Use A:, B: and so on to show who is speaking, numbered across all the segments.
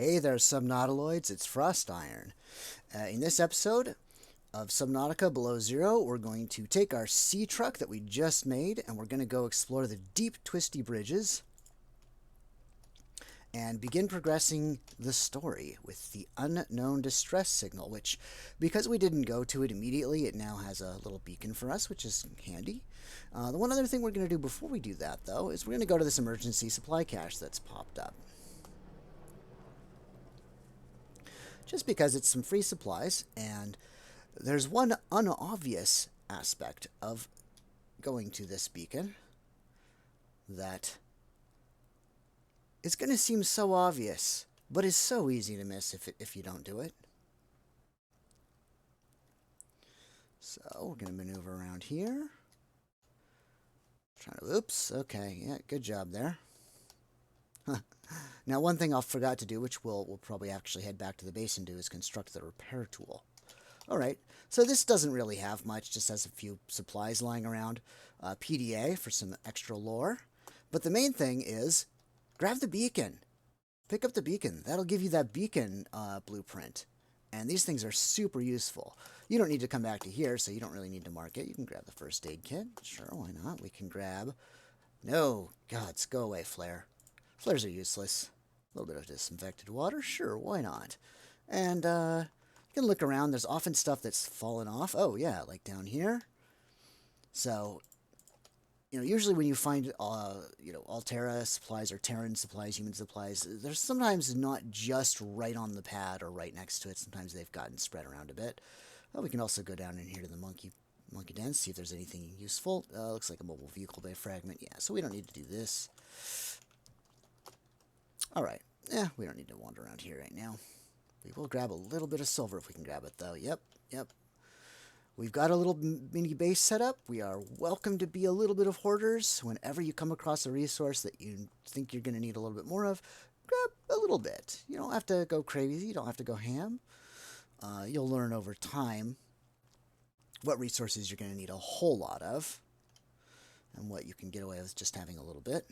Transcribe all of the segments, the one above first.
A: Hey there, Subnautiloids, it's Frost Iron. In this episode of Subnautica Below Zero, we're going to take our Seatruck that we just made and we're going to go explore the Deep Twisty Bridges and begin progressing the story with the unknown distress signal, which, because we didn't go to it immediately, it now has a little beacon for us, which is handy. The one other thing we're going to do before we do that, though, is we're going to go to this emergency supply cache that's popped up. Just because it's some free supplies, and there's one unobvious aspect of going to this beacon that is going to seem so obvious, but is so easy to miss if you don't do it. So we're going to maneuver around here. Oops, okay, yeah, good job there. Now, one thing I forgot to do, which we'll probably actually head back to the base and do, is construct the repair tool. All right, so this doesn't really have much, just has a few supplies lying around. PDA for some extra lore. But the main thing is, grab the beacon. Pick up the beacon. That'll give you that beacon blueprint. And these things are super useful. You don't need to come back to here, so you don't really need to mark it. You can grab the first aid kit. Sure, why not? We can grab... No, gods, go away, flare. Flares are useless. A little bit of disinfected water, sure, why not? And you can look around. There's often stuff that's fallen off. Oh, yeah, like down here. So, usually when you find, Altera supplies or Terran supplies, human supplies, they're sometimes not just right on the pad or right next to it. Sometimes they've gotten spread around a bit. Oh, we can also go down in here to the monkey den, see if there's anything useful. Looks like a mobile vehicle bay fragment. Yeah, so we don't need to do this. All right. We don't need to wander around here right now. We will grab a little bit of silver if we can grab it, though. Yep. We've got a little mini base set up. We are welcome to be a little bit of hoarders. Whenever you come across a resource that you think you're going to need a little bit more of, grab a little bit. You don't have to go crazy. You don't have to go ham. You'll learn over time what resources you're going to need a whole lot of and what you can get away with just having a little bit.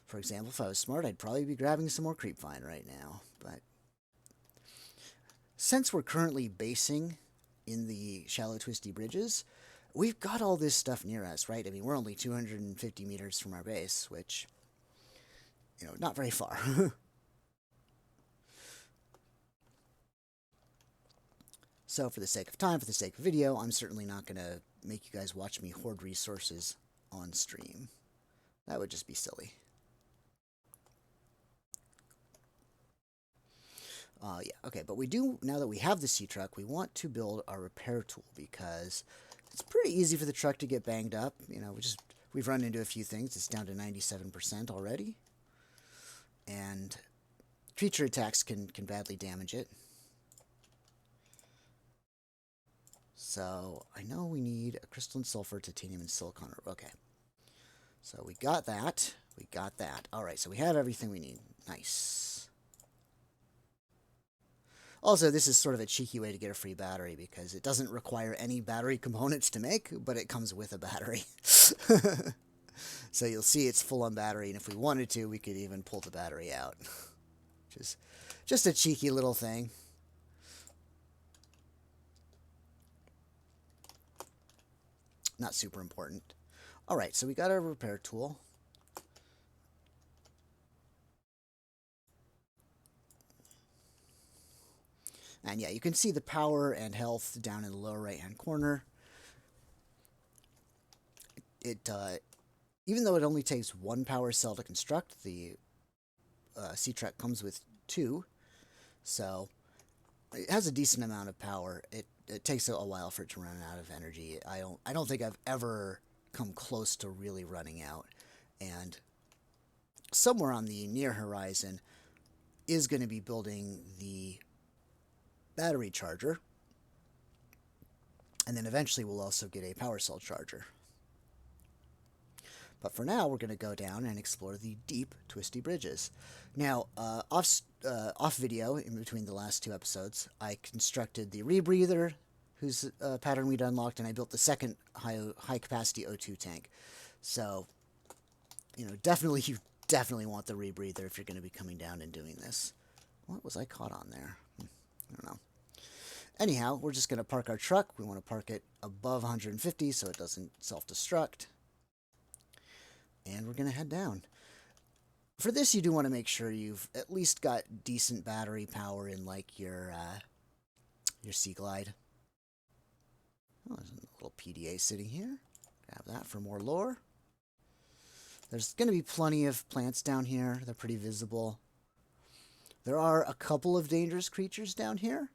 A: For example, if I was smart, I'd probably be grabbing some more creepvine right now. But since we're currently basing in the shallow, twisty bridges, we've got all this stuff near us, right? I mean, we're only 250 meters from our base, which, not very far. So for the sake of time, for the sake of video, I'm certainly not going to make you guys watch me hoard resources on stream. That would just be silly. Yeah, okay, but we do, now that we have the Seatruck, we want to build our repair tool because it's pretty easy for the truck to get banged up. We've run into a few things. It's down to 97% already. And creature attacks can badly damage it. So I know we need a crystalline sulfur, titanium, and silicon. Okay. So we got that. All right, so we have everything we need. Nice. Also, this is sort of a cheeky way to get a free battery because it doesn't require any battery components to make, but it comes with a battery. So you'll see it's full on battery, and if we wanted to, we could even pull the battery out. Just a cheeky little thing. Not super important. All right, so we got our repair tool. And yeah, you can see the power and health down in the lower right-hand corner. Even though it only takes one power cell to construct, the Seatruck comes with two, so it has a decent amount of power. It takes a while for it to run out of energy. I don't think I've ever come close to really running out, and somewhere on the near horizon is going to be building the battery charger, and then eventually we'll also get a power cell charger. But for now, we're going to go down and explore the Deep Twisty Bridges. Now, off video, in between the last two episodes, I constructed the rebreather, whose pattern we'd unlocked, and I built the second high-capacity O2 tank. So, definitely definitely want the rebreather if you're going to be coming down and doing this. What was I caught on there? I don't know. Anyhow, we're just going to park our truck. We want to park it above 150 so it doesn't self-destruct. And we're going to head down. For this, you do want to make sure you've at least got decent battery power in like your Sea Glide. Oh, there's a little PDA sitting here. Grab that for more lore. There's going to be plenty of plants down here. They're pretty visible. There are a couple of dangerous creatures down here.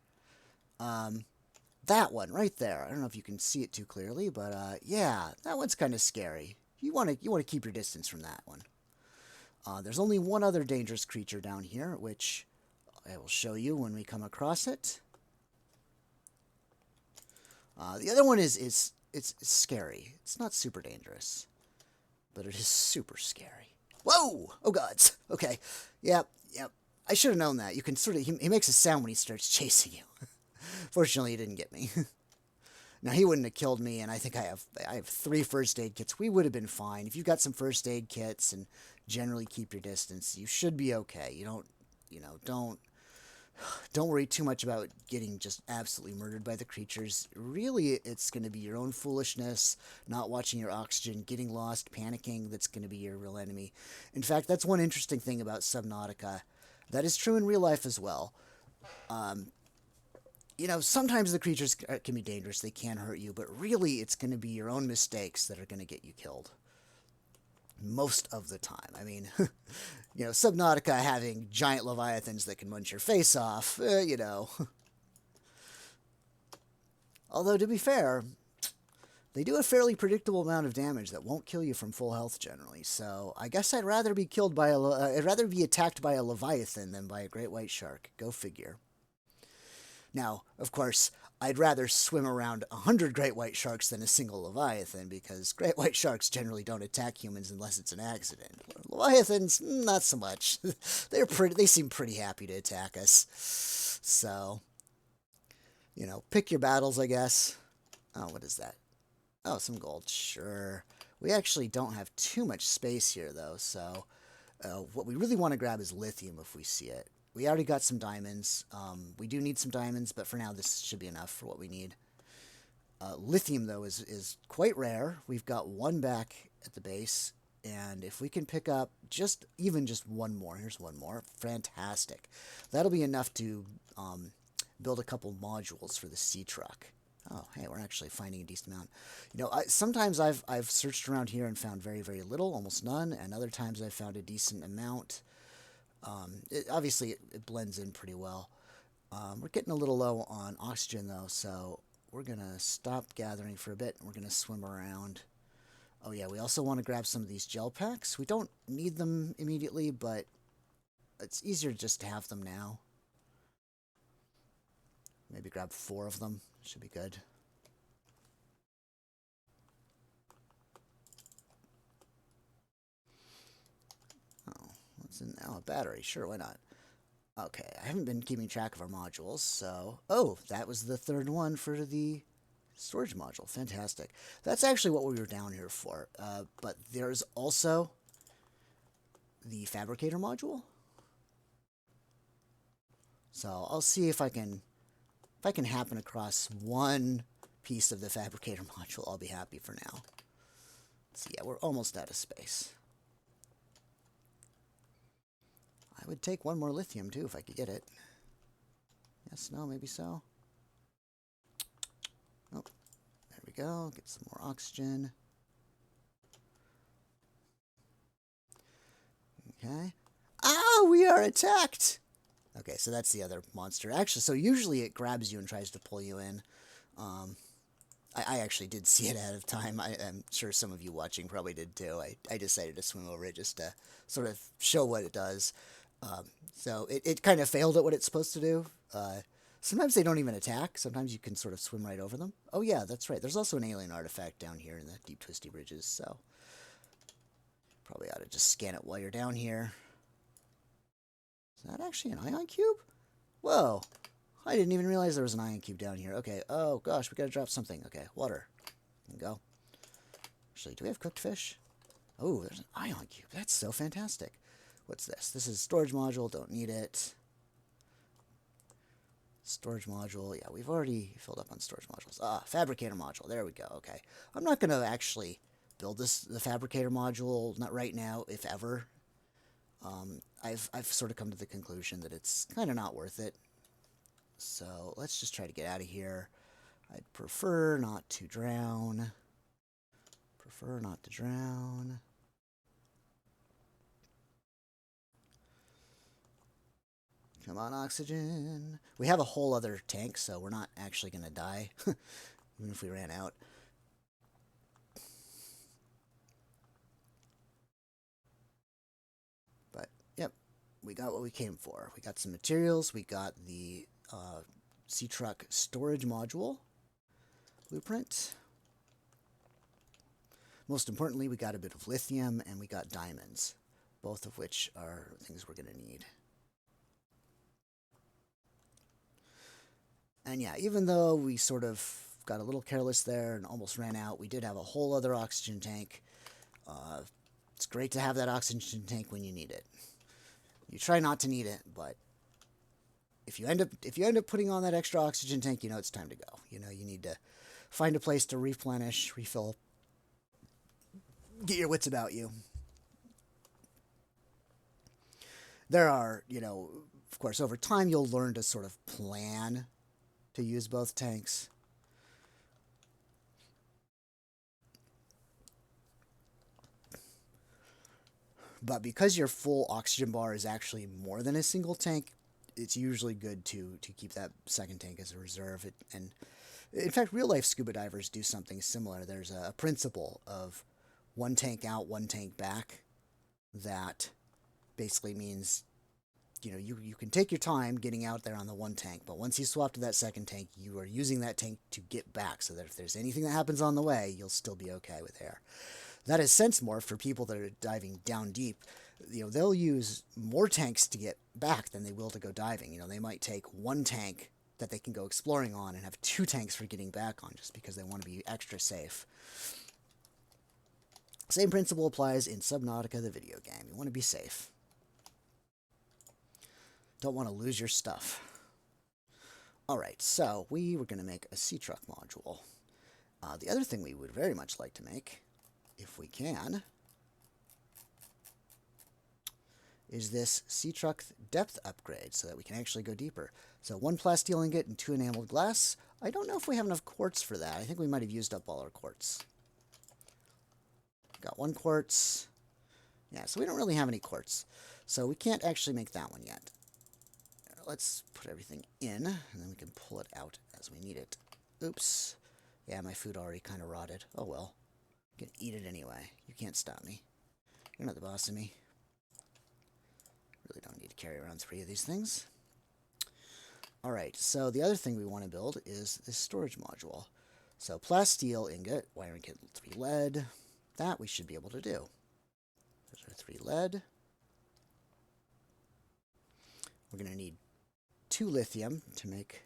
A: That one right there. I don't know if you can see it too clearly, but yeah, that one's kind of scary. You want to keep your distance from that one. There's only one other dangerous creature down here, which I will show you when we come across it. The other one is scary. It's not super dangerous, but it is super scary. Whoa! Oh gods. Okay. Yep. I should have known that. You can sort of he makes a sound when he starts chasing you. Fortunately, he didn't get me. Now he wouldn't have killed me, and I think I have 3 first aid kits. We would have been fine if you got some first aid kits and generally keep your distance. You should be okay. Don't worry too much about getting just absolutely murdered by the creatures. Really, it's going to be your own foolishness, not watching your oxygen, getting lost, panicking, that's going to be your real enemy. In fact, that's one interesting thing about Subnautica. That is true in real life as well. Sometimes the creatures can be dangerous. They can hurt you, but really it's going to be your own mistakes that are going to get you killed. Most of the time. I mean, Subnautica having giant leviathans that can munch your face off, Although, to be fair, they do a fairly predictable amount of damage that won't kill you from full health generally. So I guess I'd rather be killed by I'd rather be attacked by a leviathan than by a great white shark. Go figure. Now, of course, I'd rather swim around 100 great white sharks than a single leviathan, because great white sharks generally don't attack humans unless it's an accident. Leviathans, not so much. They seem pretty happy to attack us. So, pick your battles, I guess. Oh, what is that? Oh, some gold. Sure. We actually don't have too much space here, though, so what we really want to grab is lithium if we see it. We already got some diamonds. We do need some diamonds, but for now this should be enough for what we need. Lithium, though, is quite rare. We've got 1 back at the base, and if we can pick up even just 1 more, here's 1 more, fantastic. That'll be enough to build a couple modules for the Seatruck. Oh, hey, we're actually finding a decent amount. Sometimes I've searched around here and found very, very little, almost none, and other times I've found a decent amount. Obviously, it blends in pretty well. We're getting a little low on oxygen, though, so we're going to stop gathering for a bit, and we're going to swim around. Oh, yeah, we also want to grab some of these gel packs. We don't need them immediately, but it's easier just to have them now. Maybe grab 4 of them. Should be good. Oh, what's in now? A battery. Sure, why not? Okay, I haven't been keeping track of our modules, so... Oh, that was the 3rd one for the storage module. Fantastic. That's actually what we were down here for. But there's also the fabricator module. So I'll see if I can happen across 1 piece of the fabricator module. I'll be happy for now. So yeah, we're almost out of space. I would take 1 more lithium, too, if I could get it. Yes, no, maybe so. Oh, there we go. Get some more oxygen. Okay. Ah, we are attacked! Okay, so that's the other monster. Actually, so usually it grabs you and tries to pull you in. I actually did see it ahead of time. I'm sure some of you watching probably did too. I decided to swim over it just to sort of show what it does. So it kind of failed at what it's supposed to do. Sometimes they don't even attack. Sometimes you can sort of swim right over them. Oh yeah, that's right. There's also an alien artifact down here in the Deep Twisty Bridges, so probably ought to just scan it while you're down here. Is that actually an ion cube? Whoa. I didn't even realize there was an ion cube down here. Okay. Oh, gosh. We got to drop something. Okay. Water. There we go. Actually, do we have cooked fish? Oh, there's an ion cube. That's so fantastic. What's this? This is storage module. Don't need it. Storage module. Yeah, we've already filled up on storage modules. Fabricator module. There we go. Okay. I'm not going to actually build the fabricator module, not right now, if ever. I've sort of come to the conclusion that it's kind of not worth it. So let's just try to get out of here. I'd prefer not to drown. Prefer not to drown. Come on, oxygen. We have a whole other tank, so we're not actually going to die, even if we ran out. But, yep, we got what we came for. We got some materials. We got the Seatruck storage module blueprint. Most importantly, we got a bit of lithium, and we got diamonds, both of which are things we're going to need. And yeah, even though we sort of got a little careless there and almost ran out, we did have a whole other oxygen tank. It's great to have that oxygen tank when you need it. You try not to need it, but if you end up putting on that extra oxygen tank, you know it's time to go. You know you need to find a place to replenish, refill, get your wits about you. There are, of course, over time you'll learn to sort of plan to use both tanks. But because your full oxygen bar is actually more than a single tank, it's usually good to keep that second tank as a reserve. And in fact, real-life scuba divers do something similar. There's a principle of one tank out, one tank back that basically means you can take your time getting out there on the one tank, but once you swap to that second tank, you are using that tank to get back so that if there's anything that happens on the way, you'll still be okay with air. That has sense more for people that are diving down deep. They'll use more tanks to get back than they will to go diving. They might take one tank that they can go exploring on and have two tanks for getting back on just because they want to be extra safe. Same principle applies in Subnautica, the video game. You want to be safe. Don't want to lose your stuff. Alright, so we were going to make a Seatruck module. The other thing we would very much like to make, if we can, is this Seatruck depth upgrade so that we can actually go deeper. So 1 plasteel ingot and 2 enameled glass. I don't know if we have enough quartz for that. I think we might have used up all our quartz. Got 1 quartz. Yeah, so we don't really have any quartz. So we can't actually make that one yet. Let's put everything in, and then we can pull it out as we need it. Oops. Yeah, my food already kind of rotted. Oh well. You can eat it anyway. You can't stop me. You're not the boss of me. Really don't need to carry around 3 of these things. Alright, so the other thing we want to build is this storage module. So plasteel ingot, wiring kit 3 lead. That we should be able to do. Those are 3 lead. We're going to need 2 lithium to make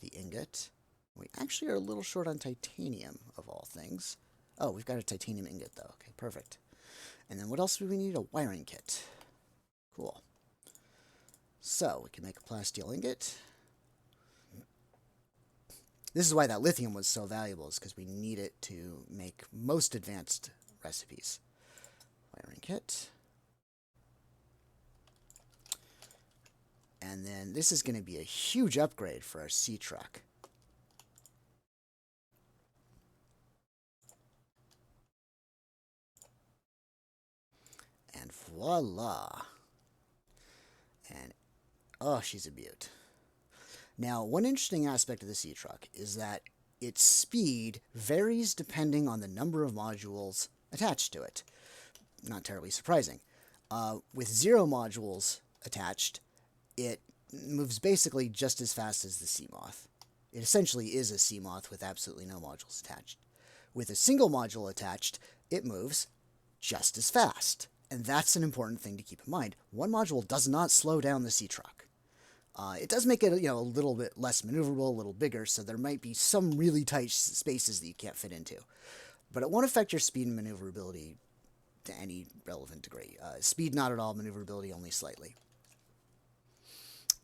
A: the ingot. We actually are a little short on titanium, of all things. Oh, we've got a titanium ingot, though. Okay, perfect. And then what else do we need? A wiring kit. Cool. So, we can make a plasteel ingot. This is why that lithium was so valuable, is because we need it to make most advanced recipes. Wiring kit. And then this is going to be a huge upgrade for our Seatruck. And voila. And, oh, she's a beaut. Now, one interesting aspect of the Seatruck is that its speed varies depending on the number of modules attached to it. Not terribly surprising. With 0 modules attached, it moves basically just as fast as the Seamoth. It essentially is a Seamoth with absolutely no modules attached. With a single module attached, it moves just as fast. And that's an important thing to keep in mind. One module does not slow down the Seatruck. It does make it, a little bit less maneuverable, a little bigger, so there might be some really tight spaces that you can't fit into. But it won't affect your speed and maneuverability to any relevant degree. Speed not at all, maneuverability only slightly.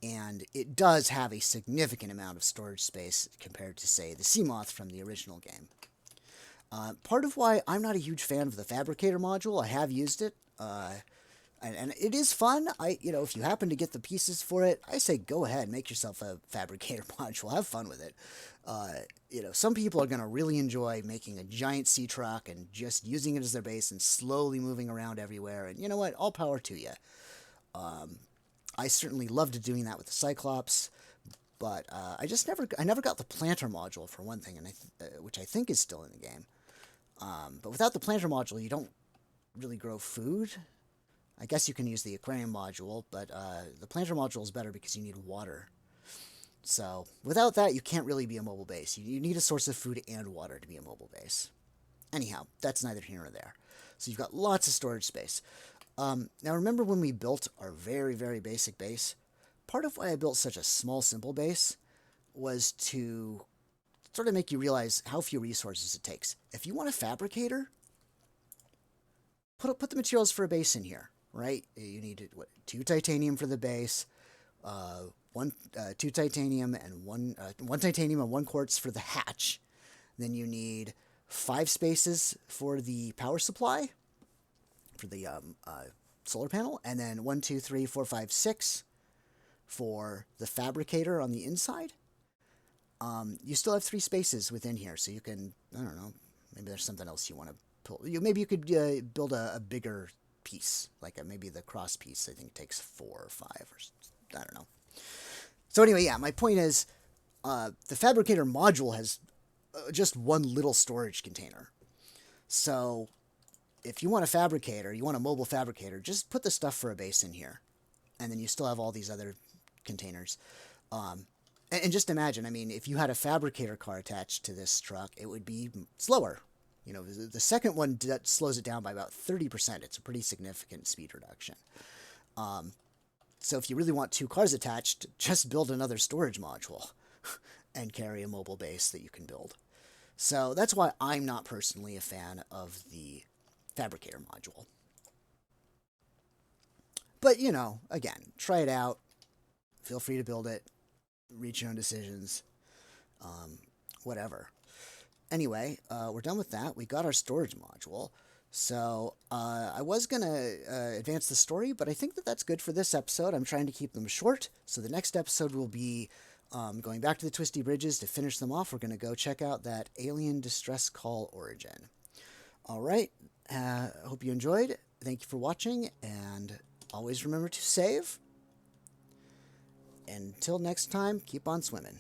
A: And it does have a significant amount of storage space compared to, say, the Seamoth from the original game. Part of why I'm not a huge fan of the Fabricator module, I have used it, and it is fun. If you happen to get the pieces for it, I say go ahead, make yourself a Fabricator module, have fun with it. Some people are going to really enjoy making a giant Seatruck and just using it as their base and slowly moving around everywhere. And you know what? All power to you. I certainly loved doing that with the Cyclops, but I never got the planter module for one thing, and which I think is still in the game. But without the planter module, you don't really grow food. I guess you can use the aquarium module, but the planter module is better because you need water. So without that, you can't really be a mobile base. You need a source of food and water to be a mobile base. Anyhow, that's neither here nor there. So you've got lots of storage space. Now remember when we built our very, very basic base? Part of why I built such a small, simple base was to sort of make you realize how few resources it takes. If you want a fabricator, put the materials for a base in here, right? You need 2 titanium for the base, 2 titanium and 1 titanium and 1 quartz for the hatch. Then you need 5 spaces for the power supply, for the solar panel, and then 1, 2, 3, 4, 5, 6 for the fabricator on the inside. You still have 3 spaces within here, so you can, I don't know, maybe there's something else you want to pull. Maybe you could build a bigger piece, like maybe the cross piece, I think takes 4 or 5, or I don't know. So anyway, yeah, my point is, the fabricator module has just 1 little storage container. So if you want a fabricator, you want a mobile fabricator, just put the stuff for a base in here. And then you still have all these other containers. And just imagine, I mean, if you had a fabricator car attached to this truck, it would be slower. The second one slows it down by about 30%. It's a pretty significant speed reduction. So if you really want 2 cars attached, just build another storage module and carry a mobile base that you can build. So that's why I'm not personally a fan of the fabricator module. But, again, try it out. Feel free to build it. Reach your own decisions. Whatever. Anyway, we're done with that. We got our storage module. So I was going to advance the story, but I think that's good for this episode. I'm trying to keep them short. So the next episode will be going back to the Twisty Bridges to finish them off. We're going to go check out that alien distress call origin. All right. Hope you enjoyed. Thank you for watching, and always remember to save. Until next time, keep on swimming.